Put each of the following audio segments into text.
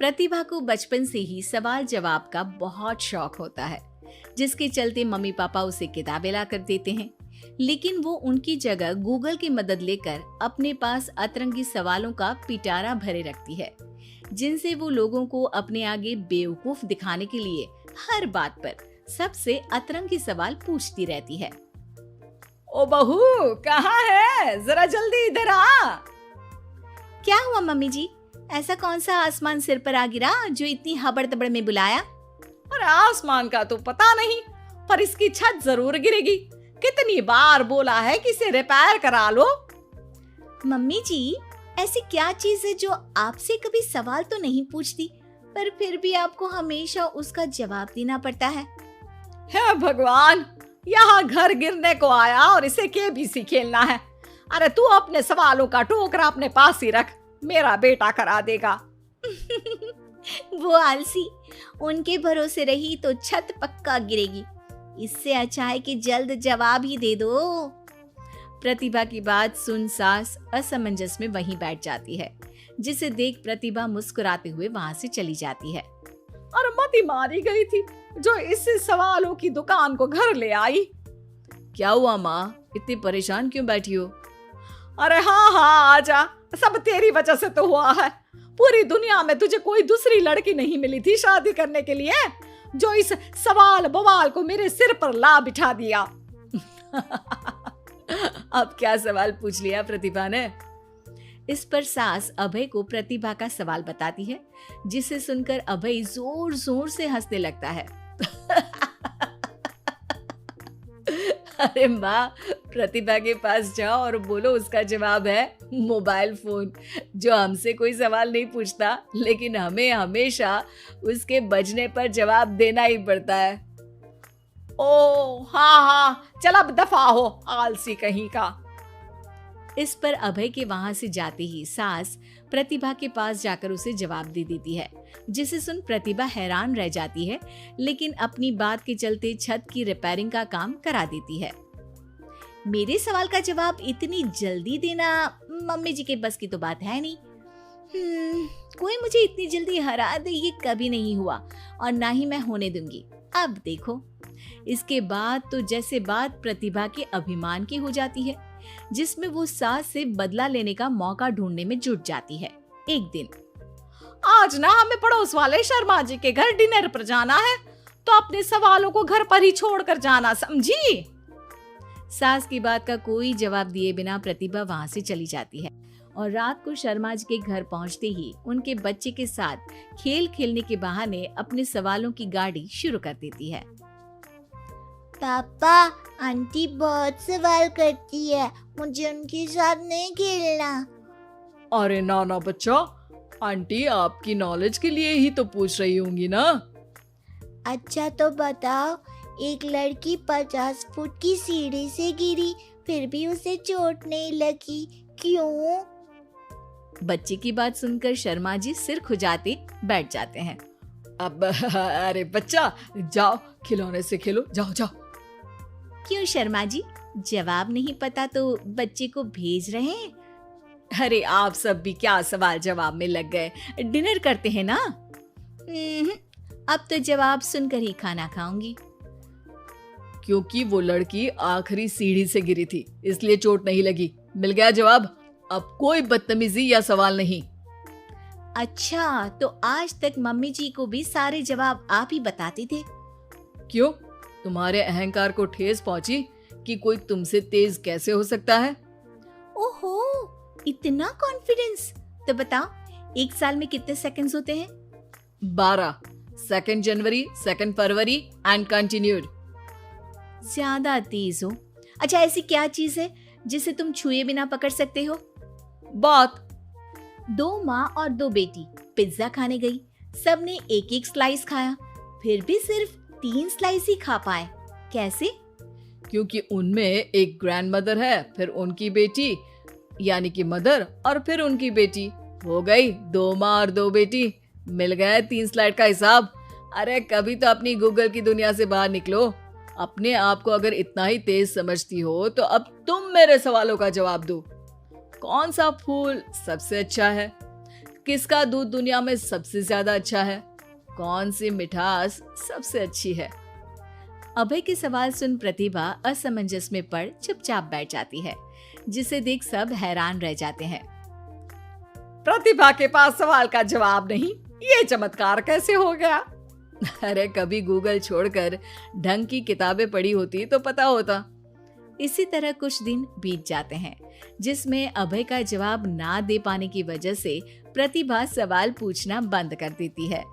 प्रतिभा को बचपन से ही सवाल जवाब का बहुत शौक होता है, जिसके चलते मम्मी पापा उसे किताबें ला कर देते हैं। लेकिन वो उनकी जगह गूगल की मदद लेकर अपने पास अतरंगी सवालों का पिटारा भरे रखती है, जिनसे वो लोगों को अपने आगे बेवकूफ दिखाने के लिए हर बात पर सबसे अतरंगी सवाल पूछती रहती है। ओ बहू, कहाँ है? जरा जल्दी इधर आ। क्या हुआ मम्मी जी? ऐसा कौन सा आसमान सिर पर आ गिरा जो इतनी हबड़ तबड़ में बुलाया? अरे आसमान का तो पता नहीं, पर इसकी छत जरूर गिरेगी। कितनी बार बोला है कि इसे रिपेयर करा लो। मम्मी जी, ऐसी क्या चीज है जो आपसे कभी सवाल तो नहीं पूछती, पर फिर भी आपको हमेशा उसका जवाब देना पड़ता है? हे भगवान, यहाँ घर गिरने को आया और इसे केबीसी खेलना है। अरे तू अपने सवालों का टोकरा अपने पास ही रख, मेरा बेटा करा देगा। वो आलसी, उनके भरोसे रही तो छत पक्का गिरेगी। इससे अच्छा है कि जल्द जवाब ही दे दो। प्रतिभा की बात सुन सास असमंजस में वहीं बैठ जाती है, जिसे देख प्रतिभा मुस्कुराते हुए वहां से चली जाती है। और मती मारी गई थी जो इस सवालों की दुकान को घर ले आई। क्या हुआ माँ, इतनी परेशान क्यों बैठी हो? अरे हाँ आजा, सब तेरी वजह से तो हुआ है। पूरी दुनिया में तुझे कोई दूसरी लड़की नहीं मिली थी शादी करने के लिए, जो इस सवाल बवाल को मेरे सिर पर ला बिठा दिया। अब क्या सवाल पूछ लिया प्रतिभा ने? इस पर सास अभय को प्रतिभा का सवाल बताती है, जिसे सुनकर अभय जोर जोर से हंसने लगता है। अरे माँ, प्रतिभा के पास जाओ और बोलो उसका जवाब है मोबाइल फोन, जो हमसे कोई सवाल नहीं पूछता, लेकिन हमें हमेशा उसके बजने पर जवाब देना ही पड़ता है। ओ हाँ, चल अब दफा हो, आलसी कहीं का। इस पर अभय के वहां से जाते ही सास प्रतिभा के पास जाकर उसे जवाब दे देती है, जिसे सुन प्रतिभा हैरान रह जाती है, लेकिन अपनी बात के चलते छत की रिपेयरिंग का काम करा देती है। मेरे सवाल का जवाब इतनी जल्दी देना मम्मी जी के बस की तो बात है नहीं। कोई मुझे इतनी जल्दी हरा दे ये कभी नहीं हुआ, और ना ही मैं होने दूंगी। अब देखो। इसके बाद तो जैसे बात प्रतिभा के अभिमान की हो जाती है, जिसमें वो सास से बदला लेने का मौका ढूंढने में जुट जाती है। एक दिन, आज ना हमें पड़ोस वाले शर्मा जी के घर डिनर पर जाना है, तो अपने सवालों को घर पर ही छोड़कर जाना, समझी? सास की बात का कोई जवाब दिए बिना प्रतिभा वहां से चली जाती है, और रात को शर्मा जी के घर पहुंचते ही उनके बच्चे के साथ खेल खेलने के बहाने अपने सवालों की गाड़ी शुरू कर देती है। पापा, आंटी बहुत सवाल करती है, मुझे उनके साथ नहीं खेलना। अरे ना बच्चा, आंटी आपकी नॉलेज के लिए ही तो पूछ रही होंगी ना। अच्छा तो बताओ, एक लड़की 50 फुट की सीढ़ी से गिरी, फिर भी उसे चोट नहीं लगी, क्यों? बच्चे की बात सुनकर शर्मा जी सिर खुजाते बैठ जाते हैं। अब अरे बच्चा, जाओ खिलौने से खेलो, जाओ। क्यों शर्मा जी, जवाब नहीं पता तो बच्चे को भेज रहे हैं? अरे आप सब भी क्या सवाल जवाब में लग गए, डिनर करते हैं ना। अब तो जवाब सुनकर ही खाना खाऊंगी। क्योंकि वो लड़की आखिरी सीढ़ी से गिरी थी, इसलिए चोट नहीं लगी। मिल गया जवाब, अब कोई बदतमीजी या सवाल नहीं। अच्छा, तो आज तक मम्मी जी को भी सारे जवाब आप ही बताते थे? क्यों, तुम्हारे अहंकार को ठेस पहुंची कि कोई तुमसे तेज कैसे हो सकता है? ओहो, इतना कॉन्फिडेंस। तो बताओ, एक साल में कितने सेकंड्स होते हैं? 12। 2 जनवरी, 2 फरवरी एंड कंटिन्यूड। ज्यादा तेज हो। अच्छा, ऐसी क्या चीज है जिसे तुम छुए बिना पकड़ सकते हो? बात। 2 माँ और 2 बेटी पिज्जा खाने गई, सबने एक एक स्लाइस खाया, फिर भी सिर्फ 3 स्लाइस ही खा पाए। कैसे? क्योंकि उनमें एक ग्रैंडमदर है, फिर उनकी बेटी यानी कि मदर, और फिर उनकी बेटी। हो गई 2 माँ और 2 बेटी, मिल गया 3 स्लाइड का हिसाब। अरे कभी तो अपनी गूगल की दुनिया से बाहर निकलो। अपने आप को अगर इतना ही तेज समझती हो तो अब तुम मेरे सवालों का जवाब दो। कौन सा फूल सबसे अच्छा है? किसका दूध दुनिया में सबसे ज्यादा अच्छा है? कौन सी मिठास सबसे अच्छी है? अभय के सवाल सुन प्रतिभा असमंजस में पड़ चुपचाप बैठ जाती है, जिसे देख सब हैरान रह जाते हैं। प्रतिभा के पास सवाल का जवाब नहीं, ये चमत्कार कैसे हो गया? अरे कभी गूगल छोड़कर ढंग की किताबें पढ़ी होती तो पता होता। इसी तरह कुछ दिन बीत जाते हैं, जिसमें अभय का जवाब ना दे पाने की वजह से प्रतिभा सवाल पूछना बंद कर देती है,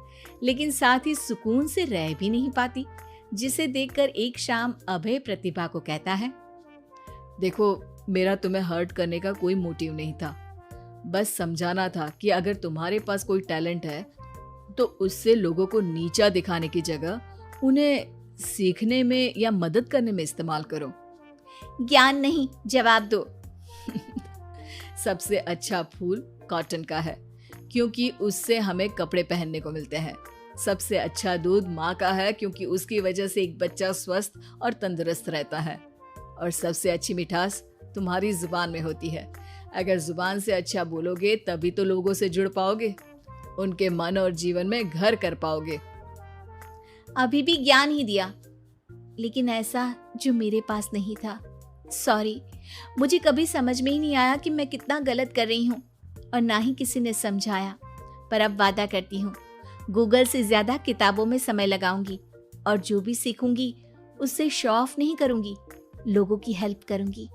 लेकिन साथ ही सुकून से रह भी नहीं पाती, जिसे देखकर एक शाम अभय प्रतिभा को कहता है, देखो, मेरा तुम्हें हर्ट करने का कोई मोटिव नहीं था। बस समझाना था कि अगर तुम्हारे पास कोई टैलेंट है तो उससे लोगों को नीचा दिखाने की जगह उन्हें सीखने में या मदद करने में इस्तेमाल करो। ज्ञान नहीं, जवाब दो। सबसे अच्छा फूल कॉटन का है, क्योंकि उससे हमें कपड़े पहनने को मिलते हैं। सबसे अच्छा दूध माँ का है, क्योंकि उसकी वजह से एक बच्चा स्वस्थ और तंदुरुस्त रहता है। और सबसे अच्छी मिठास तुम्हारी जुबान में होती है। अगर जुबान से अच्छा बोलोगे तभी तो लोगों से जुड़ पाओगे, उनके मन और जीवन में घर कर पाओगे। अभी भी ज्ञान ही दिया, लेकिन ऐसा जो मेरे पास नहीं था। सॉरी, मुझे कभी समझ में ही नहीं आया कि मैं कितना गलत कर रही हूँ, और ना ही किसी ने समझाया। पर अब वादा करती हूँ, गूगल से ज्यादा किताबों में समय लगाऊंगी, और जो भी सीखूंगी उससे शो ऑफ नहीं करूंगी, लोगों की हेल्प करूंगी।